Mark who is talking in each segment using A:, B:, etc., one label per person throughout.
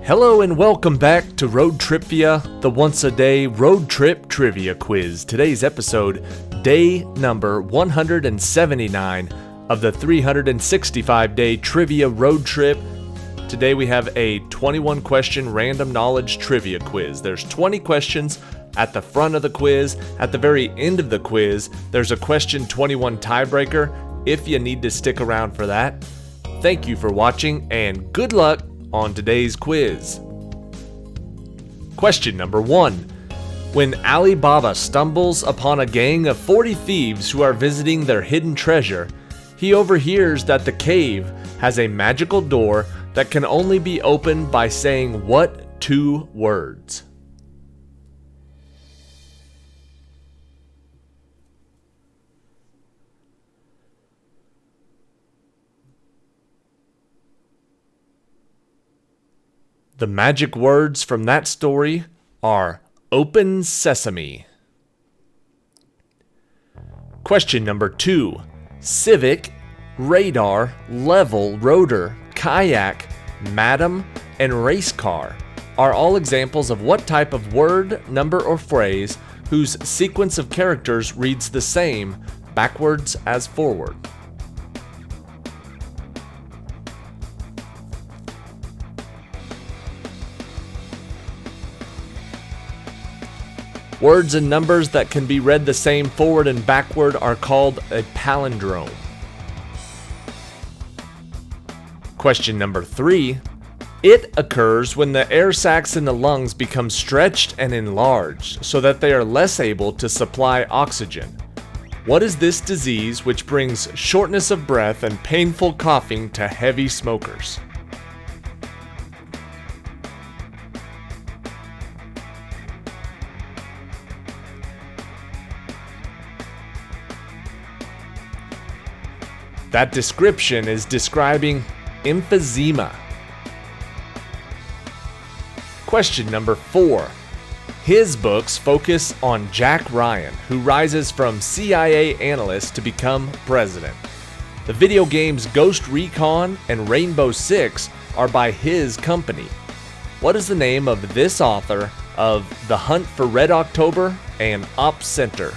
A: Hello and welcome back to ROADTRIpVIA, the once-a-day road trip trivia quiz. Today's episode, day number 179 of the 365-day trivia road trip. Today we have a 21-question random knowledge trivia quiz. There's 20 questions at the front of the quiz. At the very end of the quiz, there's a question 21 tiebreaker if you need to stick around for that. Thank you for watching and good luck on today's quiz. Question number 1. When Ali Baba stumbles upon a gang of 40 thieves who are visiting their hidden treasure, he overhears that the cave has a magical door that can only be opened by saying what 2 words? The magic words from that story are Open Sesame. Question number 2. Civic, radar, level, rotor, kayak, madam, and race car are all examples of what type of word, number, or phrase whose sequence of characters reads the same backwards as forward. Words and numbers that can be read the same forward and backward are called a palindrome. Question number 3. It occurs when the air sacs in the lungs become stretched and enlarged so that they are less able to supply oxygen. What is this disease which brings shortness of breath and painful coughing to heavy smokers? That description is describing emphysema. Question number 4. His books focus on Jack Ryan, who rises from CIA analyst to become president. The video games Ghost Recon and Rainbow Six are by his company. What is the name of this author of The Hunt for Red October and Op Center?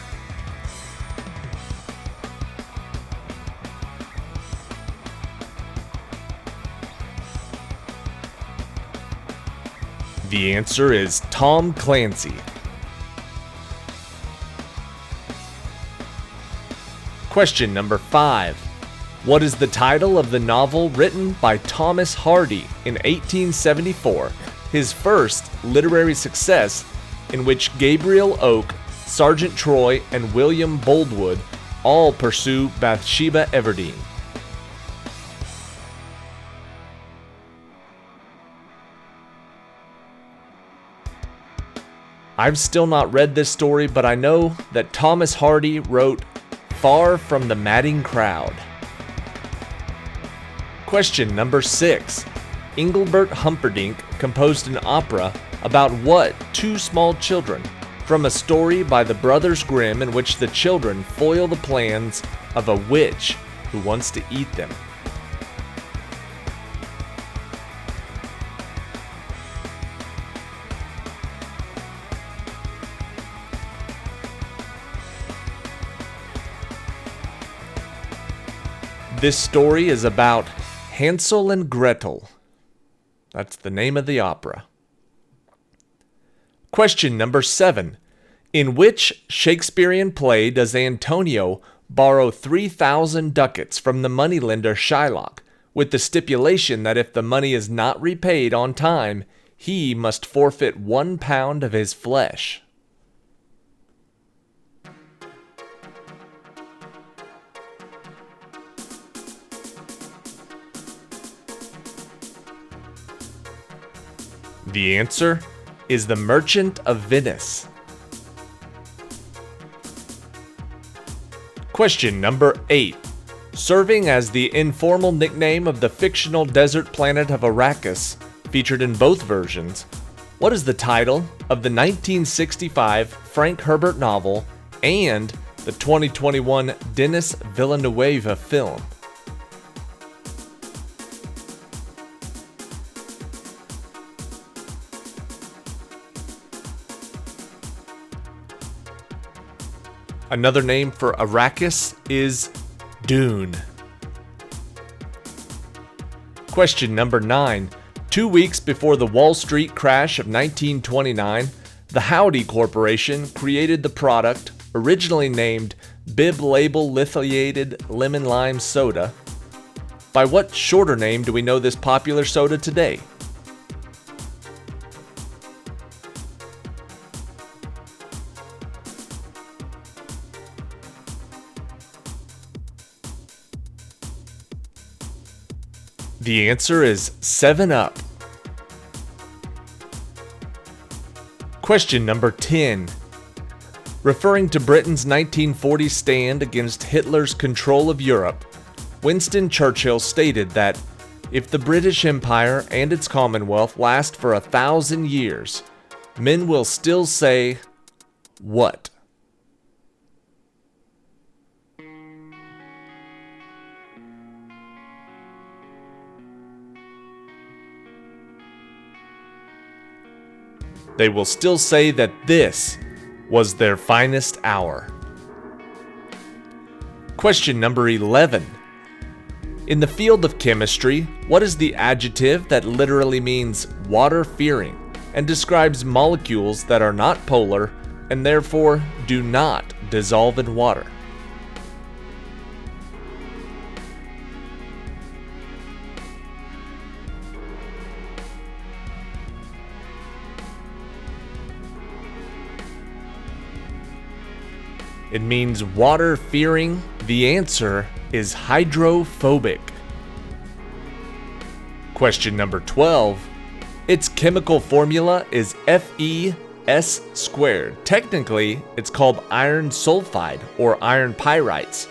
A: The answer is Tom Clancy. Question number 5. What is the title of the novel written by Thomas Hardy in 1874, his first literary success, in which Gabriel Oak, Sergeant Troy, and William Boldwood all pursue Bathsheba Everdeen? I've still not read this story, but I know that Thomas Hardy wrote Far from the Madding Crowd. Question number 6. Engelbert Humperdinck composed an opera about what 2 small children from a story by the Brothers Grimm in which the children foil the plans of a witch who wants to eat them? This story is about Hansel and Gretel. That's the name of the opera. Question number 7. In which Shakespearean play does Antonio borrow 3,000 ducats from the moneylender Shylock, with the stipulation that if the money is not repaid on time, he must forfeit 1 pound of his flesh? The answer is The Merchant of Venice. Question number 8. Serving as the informal nickname of the fictional desert planet of Arrakis, featured in both versions, what is the title of the 1965 Frank Herbert novel and the 2021 Denis Villeneuve film? Another name for Arrakis is Dune. Question number 9. 2 weeks before the Wall Street crash of 1929, the Howdy Corporation created the product, originally named Bib Label Lithiated Lemon Lime Soda. By what shorter name do we know this popular soda today? The answer is 7-Up. Question number 10. Referring to Britain's 1940 stand against Hitler's control of Europe, Winston Churchill stated that if the British Empire and its Commonwealth last for 1,000 years, men will still say what? They will still say that this was their finest hour. Question number 11. In the field of chemistry, what is the adjective that literally means water-fearing and describes molecules that are not polar and therefore do not dissolve in water? It means water-fearing. The answer is hydrophobic. Question number 12. Its chemical formula is FeS squared. Technically, it's called iron sulfide or iron pyrites.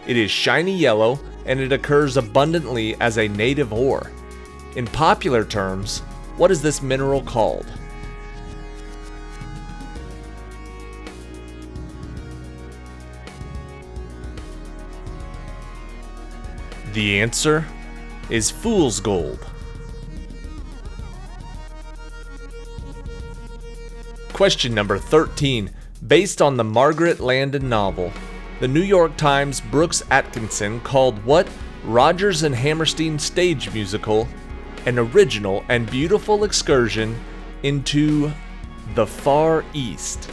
A: It is shiny yellow and it occurs abundantly as a native ore. In popular terms, what is this mineral called? The answer is fool's gold. Question number 13. Based on the Margaret Landon novel, the New York Times' Brooks Atkinson called what Rodgers and Hammerstein stage musical an original and beautiful excursion into the Far East?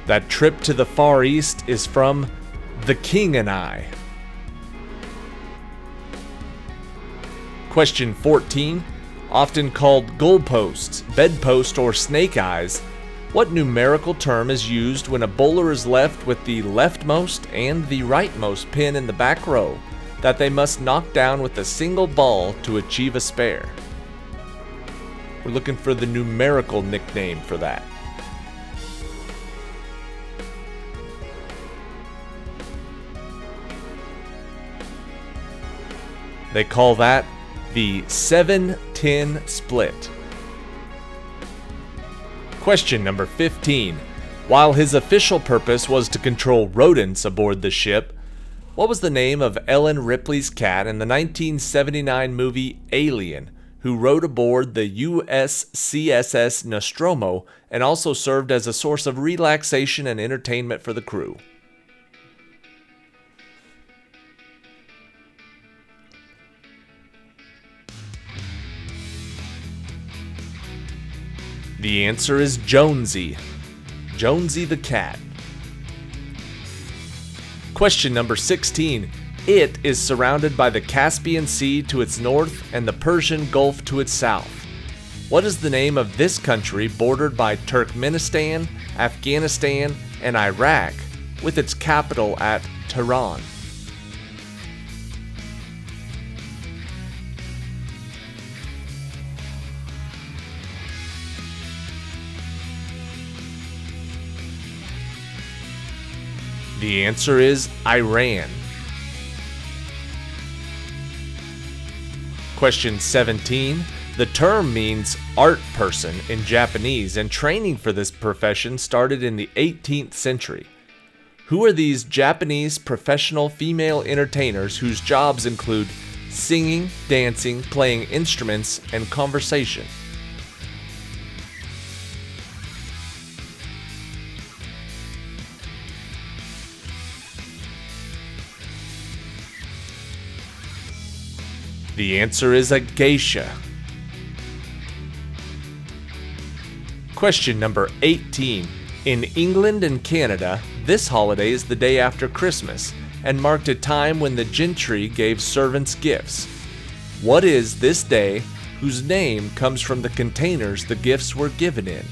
A: That trip to the Far East is from The King and I. Question 14. Often called goalposts, bedpost, or snake eyes, what numerical term is used when a bowler is left with the leftmost and the rightmost pin in the back row that they must knock down with a single ball to achieve a spare? We're looking for the numerical nickname for that. They call that the 7-10 split. Question number 15. While his official purpose was to control rodents aboard the ship, what was the name of Ellen Ripley's cat in the 1979 movie Alien, who rode aboard the USCSS Nostromo and also served as a source of relaxation and entertainment for the crew? The answer is Jonesy. Jonesy the cat. Question number 16. It is surrounded by the Caspian Sea to its north and the Persian Gulf to its south. What is the name of this country bordered by Turkmenistan, Afghanistan, and Iraq, with its capital at Tehran? The answer is Iran. Question 17. The term means art person in Japanese, and training for this profession started in the 18th century. Who are these Japanese professional female entertainers whose jobs include singing, dancing, playing instruments, and conversation? The answer is a geisha. Question number 18. In England and Canada, this holiday is the day after Christmas and marked a time when the gentry gave servants gifts. What is this day whose name comes from the containers the gifts were given in?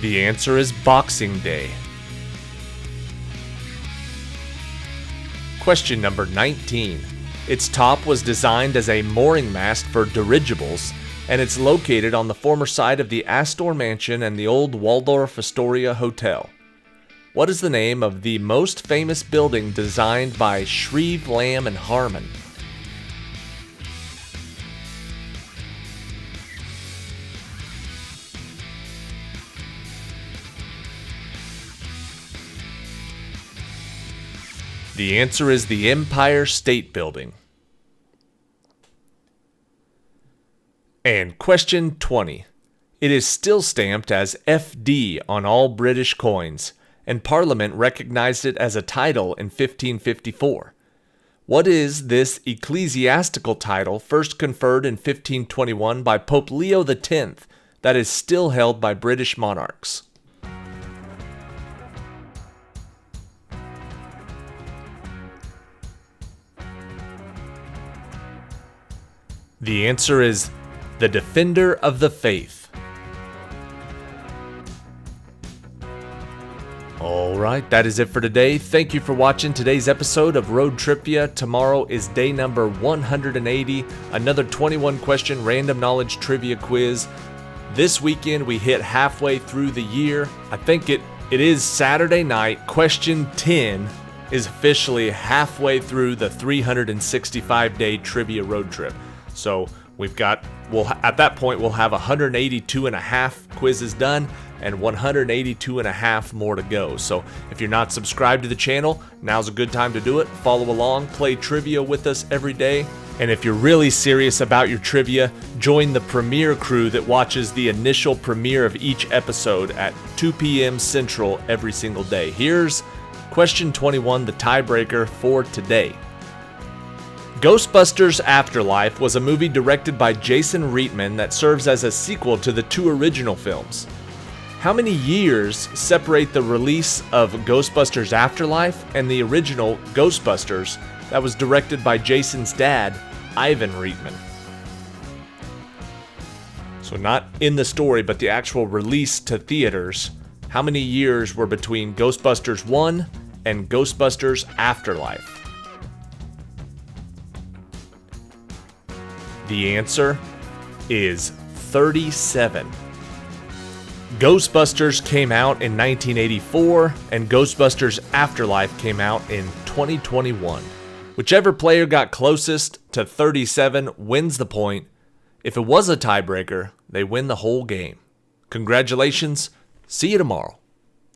A: The answer is Boxing Day. Question number 19. Its top was designed as a mooring mast for dirigibles, and it's located on the former site of the Astor Mansion and the old Waldorf Astoria Hotel. What is the name of the most famous building designed by Shreve, Lamb, and Harmon? The answer is the Empire State Building. And question 20. It is still stamped as FD on all British coins, and Parliament recognized it as a title in 1554. What is this ecclesiastical title first conferred in 1521 by Pope Leo X that is still held by British monarchs? The answer is the Defender of the Faith. Alright, that is it for today. Thank you for watching today's episode of ROADTRIpVIA. Tomorrow is day number 180, another 21 question random knowledge trivia quiz. This weekend we hit halfway through the year. I think it is Saturday night. Question 10 is officially halfway through the 365-day trivia road trip. So at that point, we'll have 182 and a half quizzes done and 182 and a half more to go. So if you're not subscribed to the channel, now's a good time to do it. Follow along, play trivia with us every day. And if you're really serious about your trivia, join the premiere crew that watches the initial premiere of each episode at 2 p.m. Central every single day. Here's question 21, the tiebreaker for today. Ghostbusters Afterlife was a movie directed by Jason Reitman that serves as a sequel to the two original films. How many years separate the release of Ghostbusters Afterlife and the original Ghostbusters that was directed by Jason's dad, Ivan Reitman? So not in the story, but the actual release to theaters. How many years were between Ghostbusters 1 and Ghostbusters Afterlife? The answer is 37. Ghostbusters came out in 1984, and Ghostbusters Afterlife came out in 2021. Whichever player got closest to 37 wins the point. If it was a tiebreaker, they win the whole game. Congratulations. See you tomorrow.